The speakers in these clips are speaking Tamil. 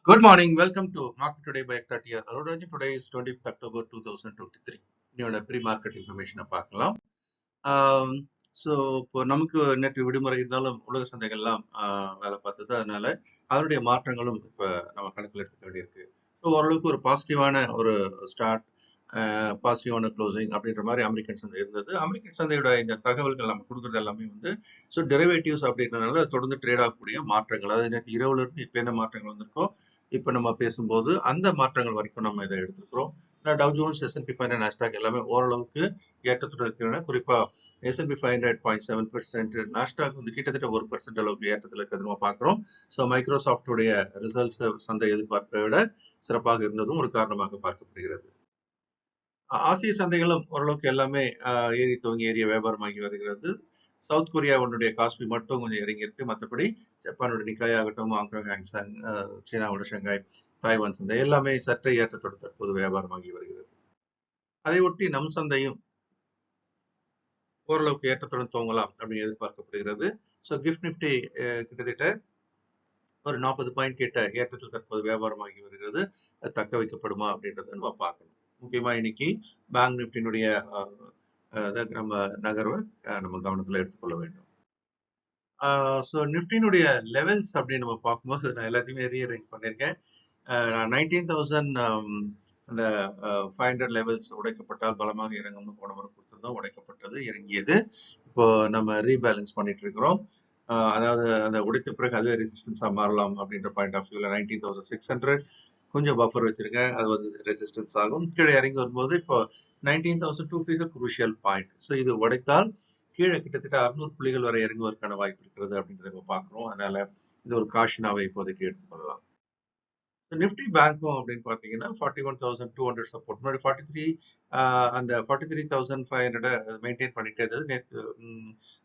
Good morning. Welcome to Market Today by ECTRA. Arulrajhan, today is 25th October 2023. இன்னையோட ப்ரீ-மார்க்கெட் இன்ஃபர்மேஷனை பார்க்கலாம். ஸோ இப்போ நமக்கு நேற்று விடுமுறை இருந்தாலும் உலக சந்தைகள்லாம் வேலை பார்த்தது. அதனால அதனுடைய மாற்றங்களும் இப்போ நம்ம கணக்கில் எடுத்துக்க வேண்டியிருக்கு. ஸோ ஓரளவுக்கு ஒரு பாசிட்டிவான ஒரு ஸ்டார்ட், பாசிட்டிவான க்ளோசிங் அப்படின்ற மாதிரி அமெரிக்கன் சந்தை இருந்தது. அமெரிக்கன் சந்தையோட இந்த தகவல்கள் நம்ம கொடுக்குறது எல்லாமே ஸோ டெரிவேட்டிவ்ஸ் அப்படின்றனால தொடர்ந்து ட்ரேட் ஆகக்கூடிய மாற்றங்கள், அதாவது நேற்று இரவுல இருந்து இப்போ என்ன மாற்றங்கள் வந்திருக்கோ இப்போ நம்ம பேசும்போது அந்த மாற்றங்கள் வரைக்கும் நம்ம இதை எடுத்துக்கிறோம். டவ் ஜோன்ஸ், S&P 500, நாஸ்டாக் எல்லாமே ஓரளவுக்கு ஏற்றத்துடன் இருக்கின்றன. குறிப்பா S&P 500 0.7%, நாஸ்டாக் கிட்டத்தட்ட 1% அளவுக்கு ஏற்றத்தில் இருக்கிறது நம்ம பார்க்கிறோம். ஸோ மைக்ரோசாஃப்டுடைய ரிசல்ட்ஸ் சந்தை எதிர்பார்ப்பை விட சிறப்பாக இருந்ததும் ஒரு காரணமாக பார்க்கப்படுகிறது. ஆசிய சந்தைகளும் ஓரளவுக்கு எல்லாமே ஏறி துவங்கி ஏறிய வியாபாரமாகி வருகிறது. சவுத் கொரியாவுடைய காஸ்பி மட்டும் கொஞ்சம் இறங்கி இருக்கு. மற்றபடி ஜப்பானோட நிக்காய் ஆகட்டும், ஹாங்காங், ஹாங்சாங், சீனாவோட ஷங்காய், தாய்வான் சந்தை எல்லாமே சற்றே ஏற்றத்தோடு தற்போது வியாபாரமாகி வருகிறது. அதை ஒட்டி நம் சந்தையும் ஓரளவுக்கு ஏற்றத்துடன் துவங்கலாம் அப்படின்னு எதிர்பார்க்கப்படுகிறது. ஸோ கிஃப்ட் நிப்டி கிட்டத்தட்ட ஒரு 40 பாயிண்ட் கிட்ட ஏற்றத்தில் தற்போது வியாபாரமாகி வருகிறது. தக்க வைக்கப்படுமா அப்படின்றத நம்ம பார்க்கணும். முக்கியமா இன்னைக்கு பேங்க் நிப்டியினுடைய நம்ம நகர்வை நம்ம கவனத்தில் எடுத்துக்கொள்ள வேண்டும். ஸோ நிப்டியினுடைய லெவல்ஸ் அப்படின்னு நம்ம பார்க்கும்போது நான் எல்லாத்தையுமே ரீஅரேஞ்ச் பண்ணியிருக்கேன். 19,000 அந்த 500 லெவல்ஸ் உடைக்கப்பட்டால் பலமாக இறங்கும்னு போன முறை கொடுத்துருந்தோம். உடைக்கப்பட்டது, இறங்கியது. இப்போ நம்ம ரீபேலன்ஸ் பண்ணிட்டு இருக்கிறோம். அதாவது அந்த உடைத்த பிறகு அதுவே ரெசிஸ்டன்ஸா மாறலாம் அப்படின்ற பாயிண்ட் ஆஃப் வியூல 19,600 கொஞ்சம் பஃபர் வச்சிருக்கேன். அது ரெசிஸ்டன்ஸ் ஆகும். கீழே இறங்கி வரும்போது இப்போ 19,250 குரூஷியல் பாயிண்ட். ஸோ இது உடைத்தால் கீழே கிட்டத்தட்ட 600 புள்ளிகள் வரை இறங்குவதற்கான வாய்ப்பு இருக்கிறது அப்படின்றத நம்ம பார்க்குறோம். அதனால இது ஒரு காஷனாவை இப்போதைக்கு எடுத்துக்கொள்ளலாம். நிப்டி பேங்க்கும் அப்படின்னு பார்த்தீங்கன்னா 41,200 சப்போர்ட், முன்னாடி 43 அந்த 43,500 மெயின்டைன் பண்ணிட்டே இருந்தது. நேற்று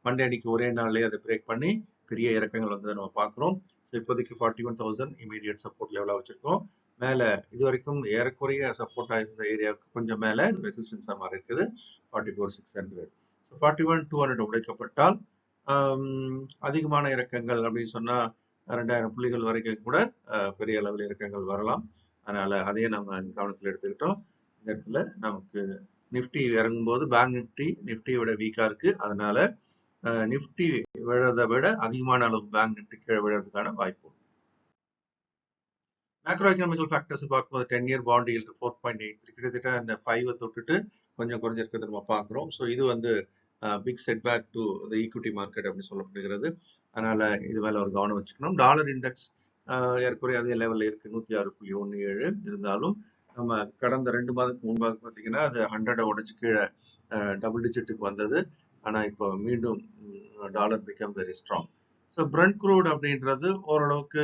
மண்டே அன்னைக்கு ஒரே நாள்லேயே அதை பிரேக் பண்ணி பெரிய இறக்கங்கள் வந்ததை நம்ம பார்க்குறோம். ஸோ இப்போதைக்கு 41,000 இமீடியட் சப்போர்ட் லெவலாக வச்சிருக்கோம். மேலே இது வரைக்கும் ஏறக்குறைய சப்போர்ட்டாக இருந்த ஏரியாவுக்கு கொஞ்சம் மேலே ரெசிஸ்டன்ஸாக மாறி இருக்குது 44,600. ஸோ 41,200 உடைக்கப்பட்டால் அதிகமான இறக்கங்கள் அப்படின்னு சொன்னால் 2,000 புள்ளிகள் வரைக்கும் கூட பெரிய அளவில் இறக்கங்கள் வரலாம். அதனால அதையே நம்ம கவனத்தில் எடுத்துக்கிட்டோம். இந்த இடத்துல நமக்கு நிப்டி இறங்கும்போது பேங்க் நிப்டியை விட வீக்கா இருக்கு. அதனால நிப்டி விழறதை விட அதிகமான அளவு பேங்க் நிப்டி கீழே விழறதுக்கான வாய்ப்பு. மேக்ரோ எக்கனாமிக்கல் ஃபேக்டர்ஸ் பார்க்கும்போது 10-year பாண்ட் ஈல்டு 4.83 கிட்டத்தட்ட அந்த 5 தொட்டுட்டு கொஞ்சம் குறைஞ்சிருக்கிறது நம்ம பார்க்குறோம். ஸோ இது big setback to the equity market அப்படின்னு சொல்லப்படுகிறது. அதனால இது மேல ஒரு கவனம் வச்சுக்கணும். டாலர் இண்டெக்ஸ் ஏற்குறைய அதே லெவலில் இருக்கு, 106.17. இருந்தாலும் நம்ம கடந்த 2 மாதத்துக்கு முன்பாக பார்த்தீங்கன்னா அது 100 உடைச்சு கீழே டபுள் டிஜிட்டுக்கு வந்தது. ஆனா இப்போ மீண்டும் dollar become very strong. So Brent crude அப்படின்றது ஓரளவுக்கு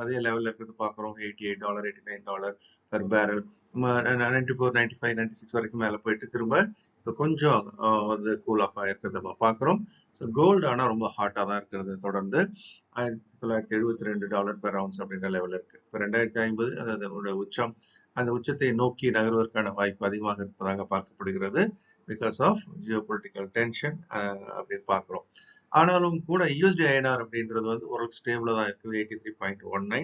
அதே லெவலில் இருக்கிறது பார்க்குறோம். $88, $89 பெர் பேரல். 94, 95, 96 வரைக்கும் மேலே போயிட்டு திரும்ப இப்போ கொஞ்சம் வந்து கூல் ஆஃப் ஆகிருக்கிறத நம்ம பார்க்குறோம். ஸோ கோல்டு ஆனால் ரொம்ப ஹாட்டாக தான் இருக்கிறது. தொடர்ந்து $1,972 பெர் அவுன்ஸ் அப்படின்ற லெவலில் இருக்குது. இப்போ 2,050 அதோட உச்சம், அந்த உச்சத்தை நோக்கி நகர்வதற்கான வாய்ப்பு அதிகமாக இருப்பதாக பார்க்கப்படுகிறது. Because of geopolitical tension அப்படின்னு பார்க்குறோம். ஆனாலும் கூட USD INR அப்படின்றது ஓரளவுக்கு ஸ்டேபிளா தான் இருக்குது, 83.19.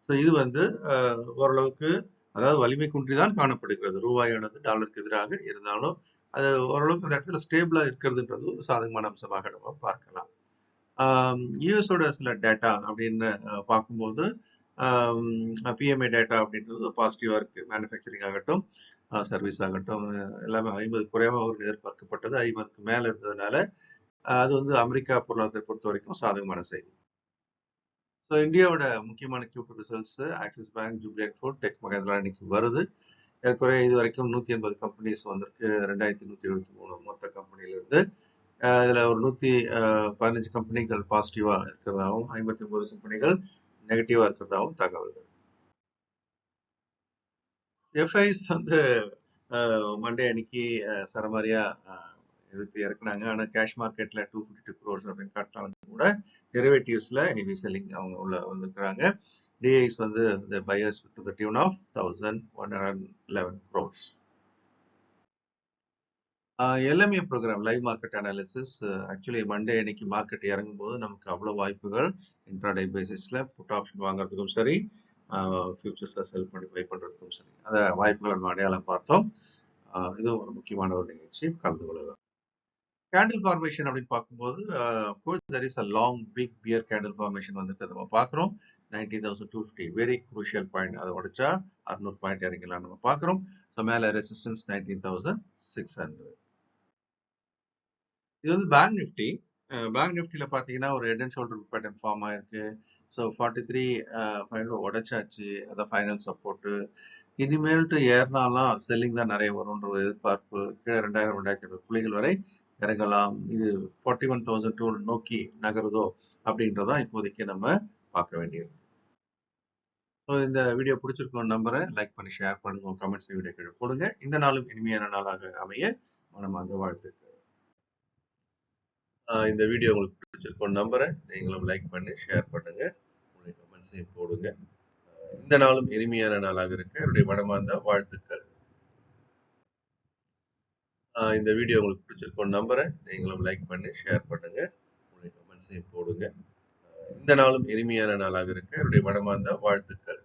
ஸோ இது ஓரளவுக்கு, அதாவது வலிமை குன்றிதான் காணப்படுகிறது. ரூபாயானது டாலருக்கு எதிராக இருந்தாலும் அது ஓரளவுக்கு அந்த இடத்துல ஸ்டேபிளா இருக்கிறதுன்றது ஒரு சாதகமான அம்சமாக நம்ம பார்க்கலாம். யூஎஸோட சில டேட்டா அப்படின்னு பார்க்கும்போது PMI டேட்டா அப்படின்றது பாசிட்டிவா இருக்கு. மேனுஃபேக்சரிங் ஆகட்டும், சர்வீஸ் ஆகட்டும், எல்லாமே 50 குறையாம அவருக்கு எதிர்பார்க்கப்பட்டது. 50க்கு மேல இருந்ததுனால அது அமெரிக்கா பொருளாதாரத்தை பொறுத்த வரைக்கும் சாதகமான செய்தி. ஸோ இந்தியாவோட முக்கியமான Q2 results Axis Bank, Jubilant Food, Tech Mahindra இன்னைக்கு வருது. ஏற்குறைய இது வரைக்கும் 180 கம்பெனிஸ் வந்திருக்கு. 2,173 மொத்த கம்பெனில இருந்து இதுல ஒரு 115 கம்பெனிகள் பாசிட்டிவா இருக்கிறதாகவும் 59 கம்பெனிகள் நெகட்டிவா இருக்கிறதாகவும் தகவல்கள். எஃப்ஐஸ் மண்டே அன்னைக்கு சரமாரியா எதிர்த்து இறக்குனாங்க. ஆனால் கேஷ் மார்க்கெட்ல 252 crores அப்படின்னு காட்டினாலும் கூட டெரிவேட்டிவ்ஸ்ல ஹெவி செல்லிங் அவங்க உள்ள வந்திருக்கிறாங்க. DIIs the buyers to the tune of 1,111 crores. LME program, live market analysis, actually Monday அன்னைக்கு மார்க்கெட் இறங்கும் போது நமக்கு அவ்வளோ வாய்ப்புகள் இன்ட்ராடே பேசிஸ்ல புட் ஆப்ஷன் வாங்குறதுக்கும் சரி, ஃபியூச்சர்ஸை செல் பண்ணி பை பண்ணுறதுக்கும் சரி அந்த வாய்ப்புகளை நம்ம அடையாளம் பார்த்தோம். இதுவும் ஒரு முக்கியமான ஒரு நிகழ்ச்சி, கலந்து கொள்ளலாம். கேண்டில் ஃபார்மேஷன் அப்படின்னு பார்க்கும்போது there is a long big bear candle formation வந்துட்டு நம்ம பார்க்குறோம். 19,250 வெரி குரூஷியல் பாயிண்ட். அதை உடைச்சா 600 பாயிண்ட் இறங்கலாம் நம்ம பார்க்குறோம். ஸோ மேலே ரெசிஸ்டன்ஸ் 19,600. இது வந்து பேங்க் நிஃப்டி. பேங்க் நிஃப்டியில் பார்த்தீங்கன்னா ஒரு head and shoulder pattern form ஆயிருக்கு. ஸோ 43 500 உடைச்சாச்சு. அதான் ஃபைனல் சப்போர்ட்டு. இனிமேல்ட்டு ஏறினாலாம் செல்லிங் தான் நிறைய வரும்ன்ற ஒரு எதிர்பார்ப்பு. கீழே 2000 2500 புள்ளிகள் வரை இறங்கலாம். இது 41,200 நோக்கி நகருதோ அப்படின்றதான் இப்போதைக்கு நம்ம பார்க்க வேண்டியது. ஸோ இந்த வீடியோ பிடிச்சிருக்கோம் நம்புறேன். லைக் பண்ணி ஷேர் பண்ணுங்க, கமெண்ட்ஸ் வீடியோ கீழே போடுங்க. இந்த நாளும் இனிமையான நாளாக அமைய மனமார்ந்த வாழ்த்துக்கள். இந்த வீடியோ உங்களுக்கு பிடிச்சிருக்கோம் நம்புறேன். நீங்களும் லைக் பண்ணி ஷேர் பண்ணுங்க, உங்களுடைய கமெண்ட்ஸையும் போடுங்க. இந்த நாளும் இனிமையான நாளாக இருக்க என்னுடைய மனமார்ந்த வாழ்த்துக்கள். இந்த வீடியோ உங்களுக்கு பிடிச்சிருக்கோம் நம்புறேன். நீங்களும் லைக் பண்ணி ஷேர் பண்ணுங்க, உங்களுடைய கமெண்ட்ஸையும் போடுங்க. இந்த நாளும் இனிமையான நாளாக இருக்க என்னுடைய மனமார்ந்த வாழ்த்துக்கள்.